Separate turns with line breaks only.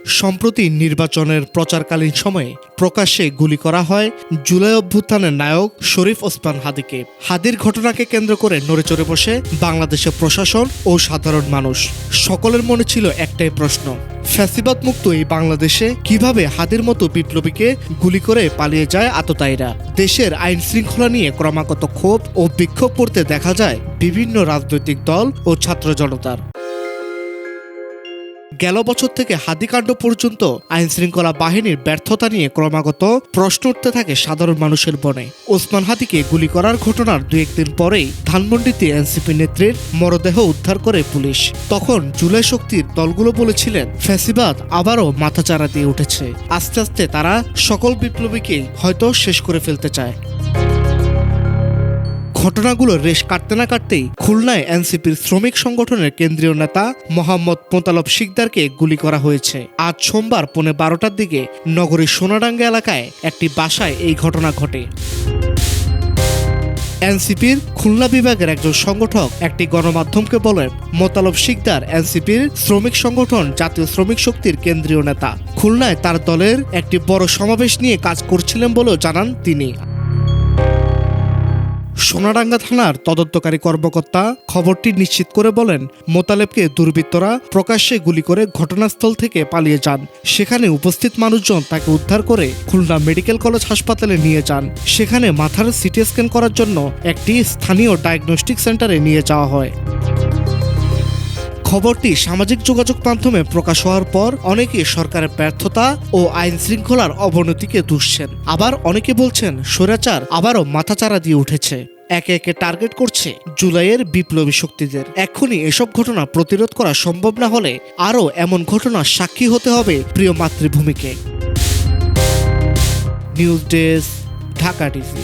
সম্প্রতি নির্বাচনের প্রচারকালীন সময়ে প্রকাশ্যে গুলি করা হয় জুলাই অভ্যুত্থানের নায়ক শরীফ ওসমান হাদিকে। হাদির ঘটনাকে কেন্দ্র করে নড়েচড়ে বসে বাংলাদেশের প্রশাসন ও সাধারণ মানুষ। সকলের মনে ছিল একটাই প্রশ্ন, ফ্যাসিবাদ মুক্ত এই বাংলাদেশে কিভাবে হাদির মতো বিপ্লবীকে গুলি করে পালিয়ে যায় আততায়ীরা। দেশের আইন শৃঙ্খলা নিয়ে ক্রমাগত ক্ষোভ ও বিক্ষোভ করতে দেখা যায় বিভিন্ন রাজনৈতিক দল ও ছাত্র জনতার। গেল বছর থেকে হাদিকাণ্ড পর্যন্ত আইন শৃঙ্খলা বাহিনীর ব্যর্থতা নিয়ে ক্রমাগত প্রশ্ন উঠতে থাকে সাধারণ মানুষের মনে। ওসমান হাদিকে গুলি করার ঘটনার 2-1 দিন পরেই ধানমন্ডিতে এনসিপি নেত্রীর মরদেহ উদ্ধার করে পুলিশ। তখন জুলাই শক্তির দলগুলো বলেছিলেন ফ্যাসিবাদ আবারও মাথাচাড়া দিয়ে উঠেছে, আস্তে আস্তে তারা সকল বিপ্লবীকেই হয়তো শেষ করে ফেলতে চায়। ঘটনাগুলো রেশ কাটতে না কাটতেই খুলনায় এনসিপির শ্রমিক সংগঠনের কেন্দ্রীয় নেতা মোহাম্মদ মোতালেব শিকদারকে গুলি করা হয়েছে। আজ সোমবার 12:15টার দিকে নগরীর সোনাডাঙ্গা এলাকায় একটি বাসায় এই ঘটনা ঘটে। এনসিপির খুলনা বিভাগের একজন সংগঠক একটি গণমাধ্যমকে বলেন, মোতালেব শিকদার এনসিপির শ্রমিক সংগঠন জাতীয় শ্রমিক শক্তির কেন্দ্রীয় নেতা। খুলনায় তার দলের একটি বড় সমাবেশ নিয়ে কাজ করছিলেন বলেও জানান তিনি। সোনাডাঙ্গা থানার তদন্তকারী কর্মকর্তা খবরটি নিশ্চিত করে বলেন, মোতালেবকে দুর্বৃত্তরা প্রকাশ্যে গুলি করে ঘটনাস্থল থেকে পালিয়ে যান। সেখানে উপস্থিত মানুষজন তাকে উদ্ধার করে খুলনা মেডিকেল কলেজ হাসপাতালে নিয়ে যান। সেখানে মাথার সিটি স্ক্যান করার জন্য একটি স্থানীয় ডায়াগনস্টিক সেন্টারে নিয়ে যাওয়া হয়। খবরটি সামাজিক যোগাযোগ মাধ্যমে প্রকাশ হওয়ার পর অনেকে সরকারের ব্যর্থতা ও আইন শৃঙ্খলার অবনতিকে দুষছেন। আবার অনেকে বলছেন স্বৈরাচার আবারও মাথাচাড়া দিয়ে উঠেছে, একে একে টার্গেট করছে জুলাইয়ের বিপ্লবী শক্তিদের। এখনই এসব ঘটনা প্রতিরোধ করা সম্ভব না হলে আরও এমন ঘটনার সাক্ষী হতে হবে প্রিয় মাতৃভূমিকে। News desk, Dhaka TV.